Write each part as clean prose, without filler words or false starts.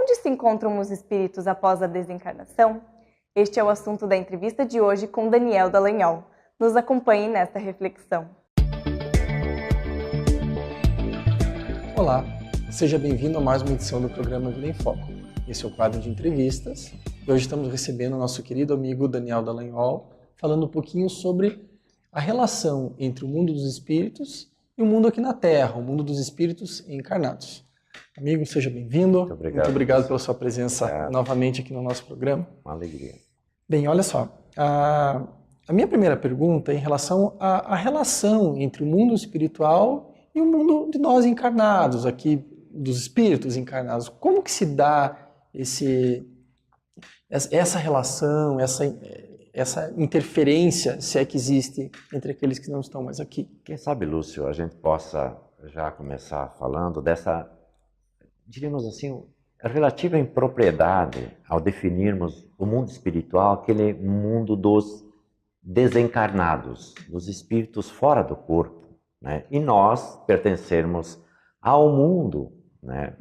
onde se encontram os espíritos após a desencarnação? Este é o assunto da entrevista de hoje com Daniel Dallagnol. Nos acompanhe nesta reflexão. Olá, seja bem-vindo a mais uma edição do programa Vida em Foco. Esse é o quadro de entrevistas e hoje estamos recebendo o nosso querido amigo Daniel Dallagnol, falando um pouquinho sobre a relação entre o mundo dos espíritos e o mundo aqui na Terra, o mundo dos espíritos encarnados. Amigo, seja bem-vindo. Muito obrigado pela sua presença novamente aqui no nosso programa. Uma alegria. Bem, olha só, a minha primeira pergunta é em relação à relação entre o mundo espiritual e o mundo de nós encarnados, aqui dos espíritos encarnados. Como que se dá essa relação, essa interferência, se é que existe, entre aqueles que não estão mais aqui? Quem sabe, Lúcio, a gente possa já começar falando dessa, diríamos assim, relativa impropriedade ao definirmos o mundo espiritual, aquele mundo dos desencarnados, dos espíritos fora do corpo, né? E nós pertencermos ao mundo, né?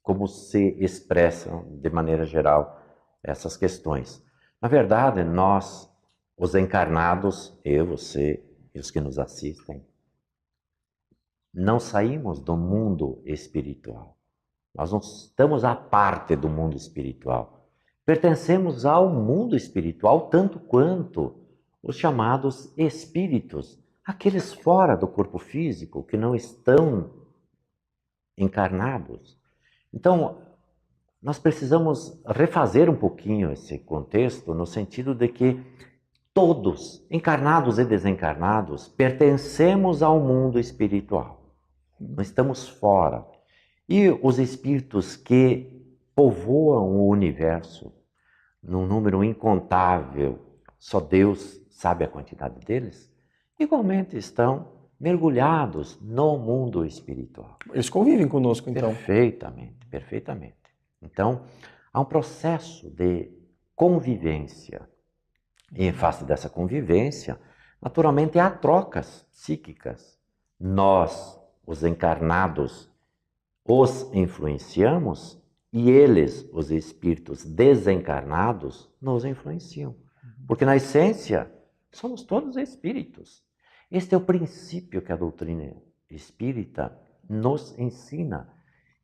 Como se expressam de maneira geral essas questões. Na verdade, nós, os encarnados, eu, você e os que nos assistem, não saímos do mundo espiritual. Nós não estamos à parte do mundo espiritual. Pertencemos ao mundo espiritual tanto quanto os chamados espíritos, aqueles fora do corpo físico que não estão encarnados. Então, nós precisamos refazer um pouquinho esse contexto no sentido de que todos, encarnados e desencarnados, pertencemos ao mundo espiritual. Não estamos fora. E os espíritos que povoam o universo num número incontável, só Deus sabe a quantidade deles, igualmente estão mergulhados no mundo espiritual. Eles convivem conosco, então? Perfeitamente, perfeitamente. Então, há um processo de convivência. E em face dessa convivência, naturalmente há trocas psíquicas. Nós, os encarnados, os influenciamos e eles, os espíritos desencarnados, nos influenciam. Porque na essência, somos todos espíritos. Este é o princípio que a doutrina espírita nos ensina.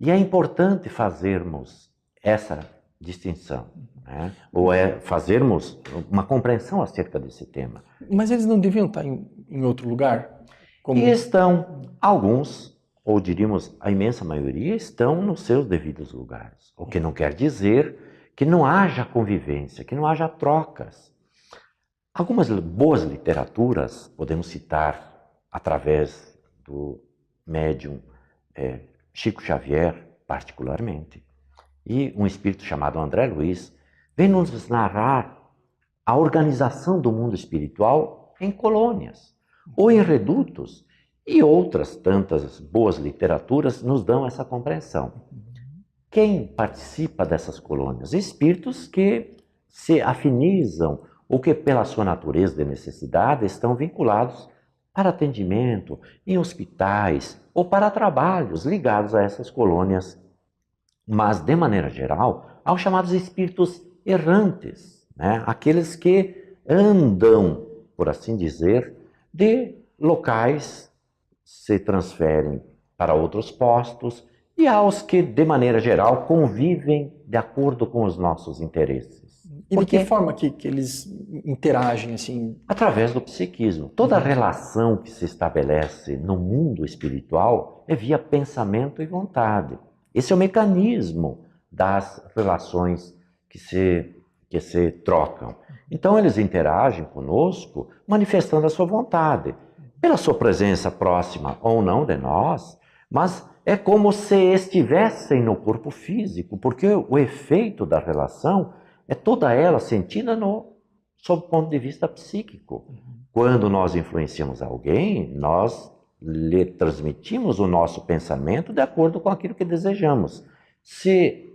E é importante fazermos essa distinção, né? Ou fazermos uma compreensão acerca desse tema. Mas eles não deviam estar em outro lugar? E estão, alguns, ou diríamos a imensa maioria, estão nos seus devidos lugares. O que não quer dizer que não haja convivência, que não haja trocas. Algumas boas literaturas, podemos citar através do médium Chico Xavier, particularmente, e um espírito chamado André Luiz, vem nos narrar a organização do mundo espiritual em colônias, ou em redutos, e outras tantas boas literaturas nos dão essa compreensão. Quem participa dessas colônias? Espíritos que se afinizam, ou que pela sua natureza de necessidade estão vinculados para atendimento em hospitais ou para trabalhos ligados a essas colônias. Mas, de maneira geral, há os chamados espíritos errantes, né? Aqueles que andam, por assim dizer, de locais, se transferem para outros postos, e há os que, de maneira geral, convivem de acordo com os nossos interesses. E de que forma que eles interagem assim? Através do psiquismo. Toda relação que se estabelece no mundo espiritual é via pensamento e vontade. Esse é o mecanismo das relações que se trocam. Então eles interagem conosco manifestando a sua vontade, pela sua presença próxima ou não de nós, mas é como se estivessem no corpo físico, porque o efeito da relação é toda ela sentida sob o ponto de vista psíquico. Quando nós influenciamos alguém, nós lhe transmitimos o nosso pensamento de acordo com aquilo que desejamos. Se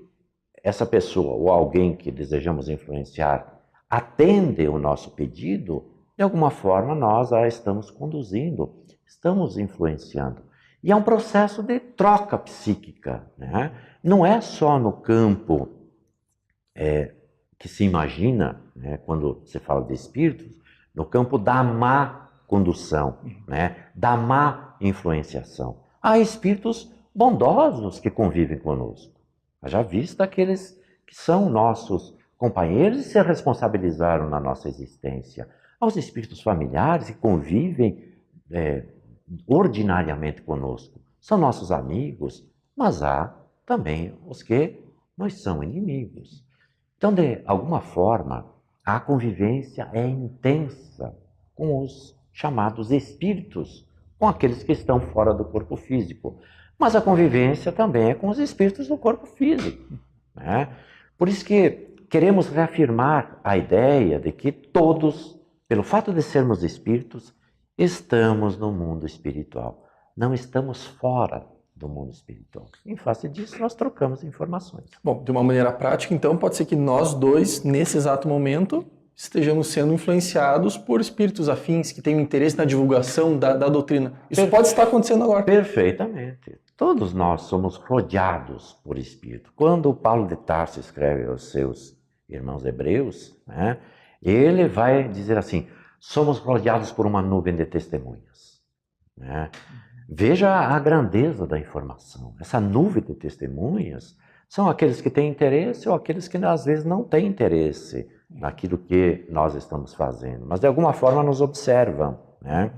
essa pessoa ou alguém que desejamos influenciar atende o nosso pedido, de alguma forma nós a estamos conduzindo, estamos influenciando. E é um processo de troca psíquica, né? Não é só no campo que se imagina, né, quando se fala de espíritos, no campo da má condução, né, da má influenciação. Há espíritos bondosos que convivem conosco. Já visto aqueles que são nossos companheiros e se responsabilizaram na nossa existência. Há os espíritos familiares que convivem ordinariamente conosco. São nossos amigos, mas há também os que nos são inimigos. Então, de alguma forma, a convivência é intensa com os chamados espíritos, com aqueles que estão fora do corpo físico. Mas a convivência também é com os espíritos do corpo físico, né? Por isso que queremos reafirmar a ideia de que todos, pelo fato de sermos espíritos, estamos no mundo espiritual. Não estamos fora do mundo espiritual. Em face disso, nós trocamos informações. Bom, de uma maneira prática, então, pode ser que nós dois, nesse exato momento, estejamos sendo influenciados por espíritos afins que têm um interesse na divulgação da doutrina. Isso pode estar acontecendo agora. Perfeitamente. Todos nós somos rodeados por espírito. Quando Paulo de Tarso escreve aos seus irmãos hebreus, né, ele vai dizer assim: somos rodeados por uma nuvem de testemunhas, né? Veja a grandeza da informação. Essa nuvem de testemunhas são aqueles que têm interesse ou aqueles que às vezes não têm interesse naquilo que nós estamos fazendo, mas de alguma forma nos observam, né?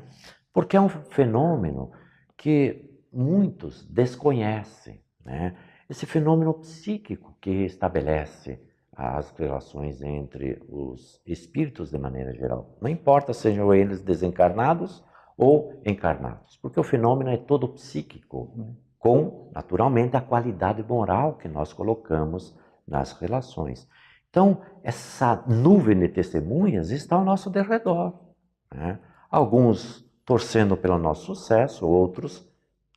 Porque é um fenômeno que muitos desconhecem, né? Esse fenômeno psíquico que estabelece as relações entre os espíritos de maneira geral. Não importa sejam eles desencarnados ou encarnados, porque o fenômeno é todo psíquico, com, naturalmente, a qualidade moral que nós colocamos nas relações. Então, essa nuvem de testemunhas está ao nosso derredor, né? Alguns torcendo pelo nosso sucesso, outros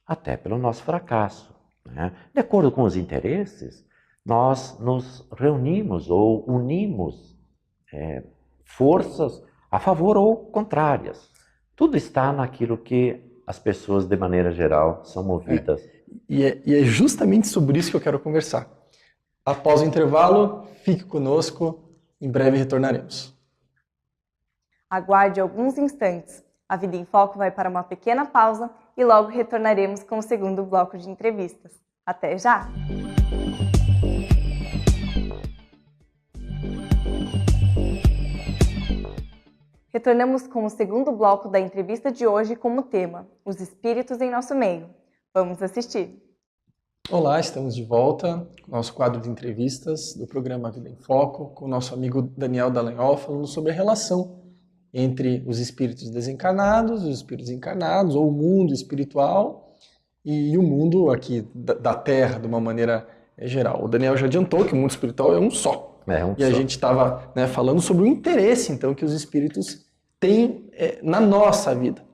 até pelo nosso fracasso, né? De acordo com os interesses, nós nos reunimos ou unimos forças a favor ou contrárias. Tudo está naquilo que as pessoas, de maneira geral, são movidas. E é justamente sobre isso que eu quero conversar. Após o intervalo, fique conosco, em breve retornaremos. Aguarde alguns instantes. A Vida em Foco vai para uma pequena pausa e logo retornaremos com o segundo bloco de entrevistas. Até já! Retornamos com o segundo bloco da entrevista de hoje como tema, os espíritos em nosso meio. Vamos assistir! Olá, estamos de volta com o nosso quadro de entrevistas do programa Vida em Foco, com o nosso amigo Daniel Dallagnol, falando sobre a relação entre os espíritos desencarnados, os espíritos encarnados, ou o mundo espiritual e o mundo aqui da Terra, de uma maneira geral. O Daniel já adiantou que o mundo espiritual é um só. A gente estava falando sobre o interesse, então, que os espíritos têm na nossa vida.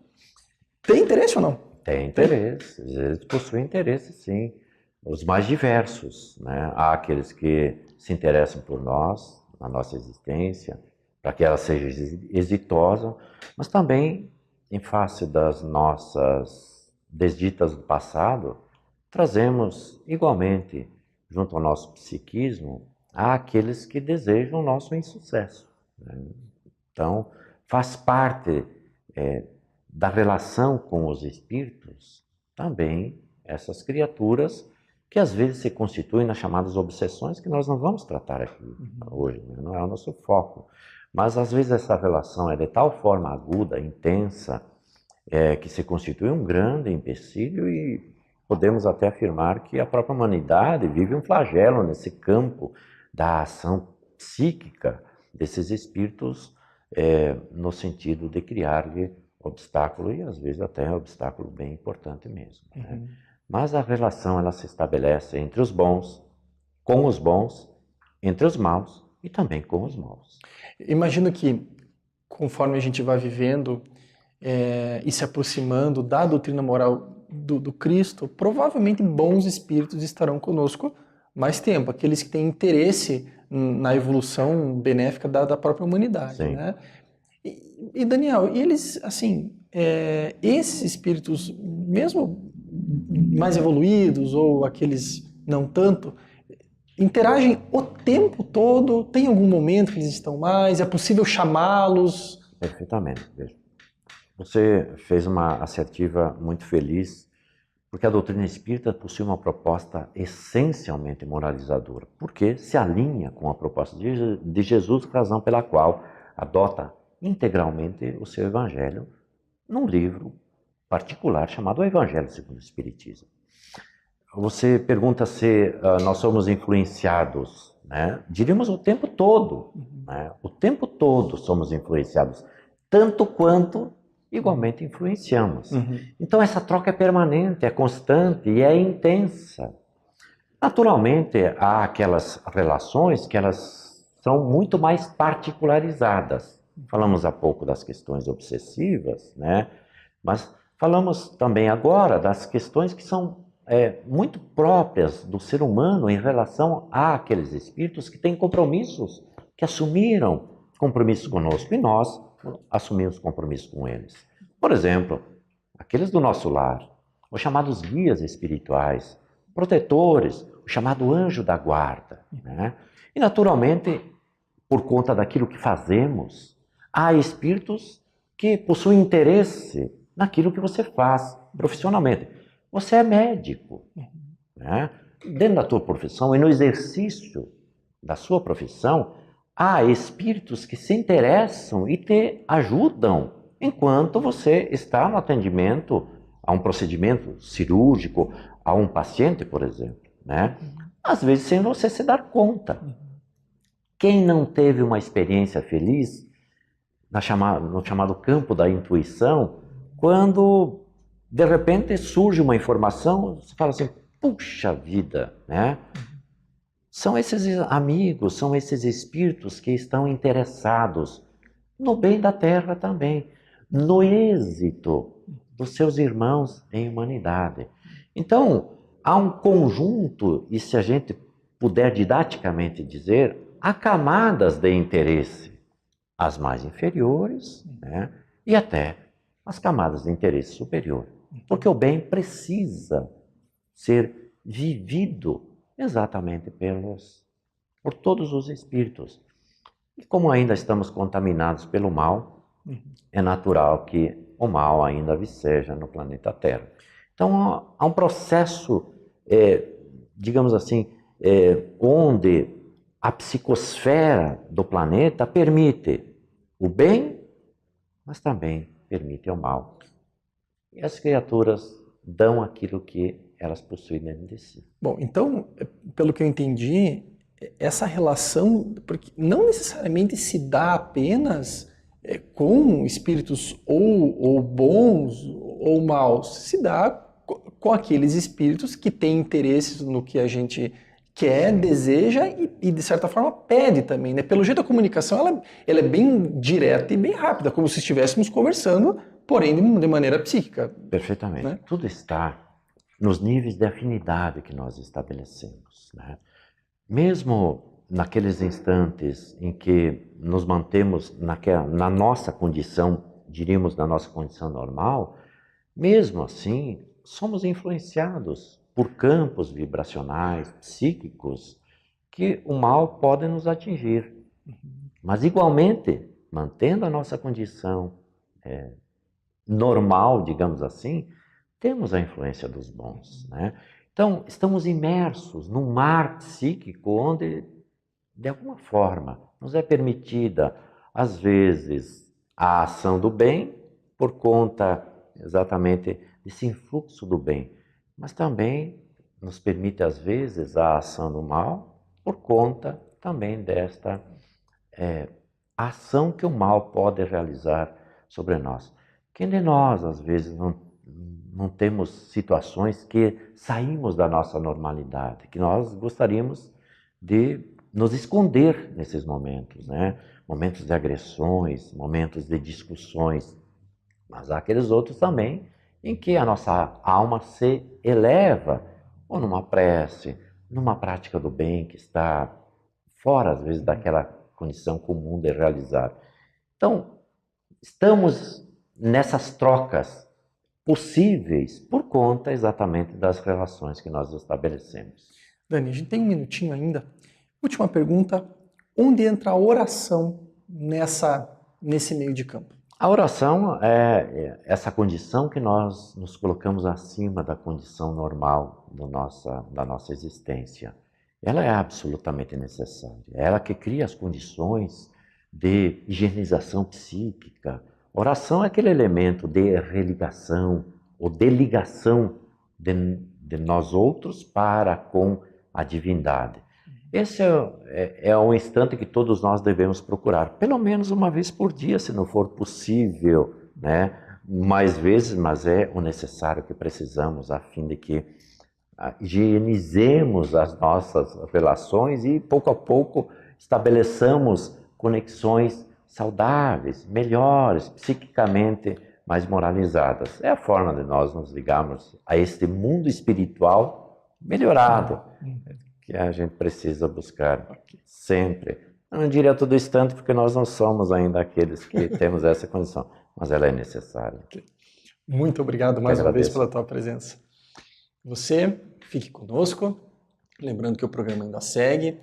Tem interesse ou não? Tem interesse, eles possuem interesse, sim. Os mais diversos, né? Há aqueles que se interessam por nós, na nossa existência, para que ela seja exitosa, mas também, em face das nossas desditas do passado, trazemos igualmente, junto ao nosso psiquismo, àqueles que desejam o nosso insucesso, né? Então, faz parte da relação com os espíritos também essas criaturas que às vezes se constituem nas chamadas obsessões, que nós não vamos tratar aqui hoje, né? Não é o nosso foco. Mas às vezes essa relação é de tal forma aguda, intensa, que se constitui um grande empecilho e podemos até afirmar que a própria humanidade vive um flagelo nesse campo da ação psíquica desses espíritos, no sentido de criar-lhe obstáculo, e às vezes até um obstáculo bem importante mesmo, né? Mas a relação ela se estabelece entre os bons, com os bons, entre os maus e também com os maus. Imagino que, conforme a gente vai vivendo e se aproximando da doutrina moral do Cristo, provavelmente bons espíritos estarão conosco mais tempo, aqueles que têm interesse na evolução benéfica da própria humanidade, Sim. né? E Daniel, eles, assim, esses espíritos, mesmo mais evoluídos ou aqueles não tanto, interagem o tempo todo? Tem algum momento que eles estão mais? É possível chamá-los? Perfeitamente. Veja. Você fez uma assertiva muito feliz, porque a doutrina espírita possui uma proposta essencialmente moralizadora, porque se alinha com a proposta de Jesus, razão pela qual adota integralmente o seu evangelho num livro particular chamado O Evangelho segundo o Espiritismo. Você pergunta se nós somos influenciados, né? Diríamos o tempo todo, né? O tempo todo somos influenciados, tanto quanto igualmente influenciamos. Então essa troca é permanente, é constante e é intensa. Naturalmente, há aquelas relações que elas são muito mais particularizadas. Falamos há pouco das questões obsessivas, né? Mas falamos também agora das questões que são muito próprias do ser humano em relação àqueles espíritos que têm compromissos, que assumiram compromissos conosco e nós assumimos compromissos com eles. Por exemplo, aqueles do nosso lar, os chamados guias espirituais, protetores, o chamado anjo da guarda, né? E naturalmente, por conta daquilo que fazemos, há espíritos que possuem interesse naquilo que você faz profissionalmente. Você é médico, né? Dentro da tua profissão e no exercício da sua profissão, há espíritos que se interessam e te ajudam enquanto você está no atendimento a um procedimento cirúrgico, a um paciente, por exemplo, né? Às vezes sem você se dar conta. Quem não teve uma experiência no chamado campo da intuição, quando de repente surge uma informação, você fala assim, puxa vida, né? São esses amigos, são esses espíritos que estão interessados no bem da Terra também, no êxito dos seus irmãos em humanidade. Então, há um conjunto, e se a gente puder didaticamente dizer, há camadas de interesse, as mais inferiores, né? E até as camadas de interesse superior. Porque o bem precisa ser vivido exatamente por todos os espíritos. E como ainda estamos contaminados pelo mal, é natural que o mal ainda viceja no planeta Terra. Então há um processo, digamos assim, onde a psicosfera do planeta permite o bem, mas também permite o mal. E as criaturas dão aquilo que elas possuem dentro de si. Bom, então, pelo que eu entendi, essa relação, porque não necessariamente se dá apenas com espíritos ou bons ou maus, se dá com aqueles espíritos que têm interesses no que a gente quer, deseja e de certa forma pede também, né? Pelo jeito a comunicação ela é bem direta e bem rápida, como se estivéssemos conversando, porém de maneira psíquica. Perfeitamente. Né? Tudo está nos níveis de afinidade que nós estabelecemos, né? Mesmo naqueles instantes em que nos mantemos na nossa condição, diríamos na nossa condição normal, mesmo assim somos influenciados por campos vibracionais, psíquicos, que o mal pode nos atingir. Mas igualmente, mantendo a nossa condição normal, digamos assim, temos a influência dos bons, né? Então, estamos imersos num mar psíquico onde, de alguma forma, nos é permitida, às vezes, a ação do bem, por conta exatamente desse influxo do bem, mas também nos permite, às vezes, a ação do mal, por conta também desta ação que o mal pode realizar sobre nós. Quem de nós, às vezes, não temos situações que saímos da nossa normalidade, que nós gostaríamos de nos esconder nesses momentos, né? Momentos de agressões, momentos de discussões, mas há aqueles outros também em que a nossa alma se eleva, ou numa prece, numa prática do bem que está fora, às vezes, daquela condição comum de realizar. Então, estamos nessas trocas possíveis por conta exatamente das relações que nós estabelecemos. Dani, a gente tem um minutinho ainda. Última pergunta, onde entra a oração nesse meio de campo? A oração é essa condição que nós nos colocamos acima da condição normal da nossa existência. Ela é absolutamente necessária. É ela que cria as condições de higienização psíquica. Oração é aquele elemento de religação ou de ligação de nós outros para com a divindade. Esse é um instante que todos nós devemos procurar, pelo menos uma vez por dia, se não for possível, né? Mais vezes, mas é o necessário que precisamos a fim de que higienizemos as nossas relações e, pouco a pouco, estabeleçamos conexões saudáveis, melhores, psiquicamente mais moralizadas. É a forma de nós nos ligarmos a este mundo espiritual melhorado, que a gente precisa buscar sempre. Eu não diria a todo instante, porque nós não somos ainda aqueles que temos essa condição, mas ela é necessária. Muito obrigado mais uma vez pela tua presença. Você, fique conosco, lembrando que o programa ainda segue.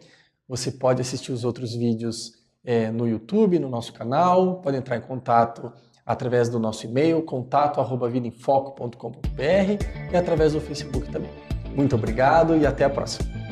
Você pode assistir os outros vídeos no YouTube, no nosso canal, pode entrar em contato através do nosso e-mail, contato@vidaemfoco.com.br e através do Facebook também. Muito obrigado e até a próxima.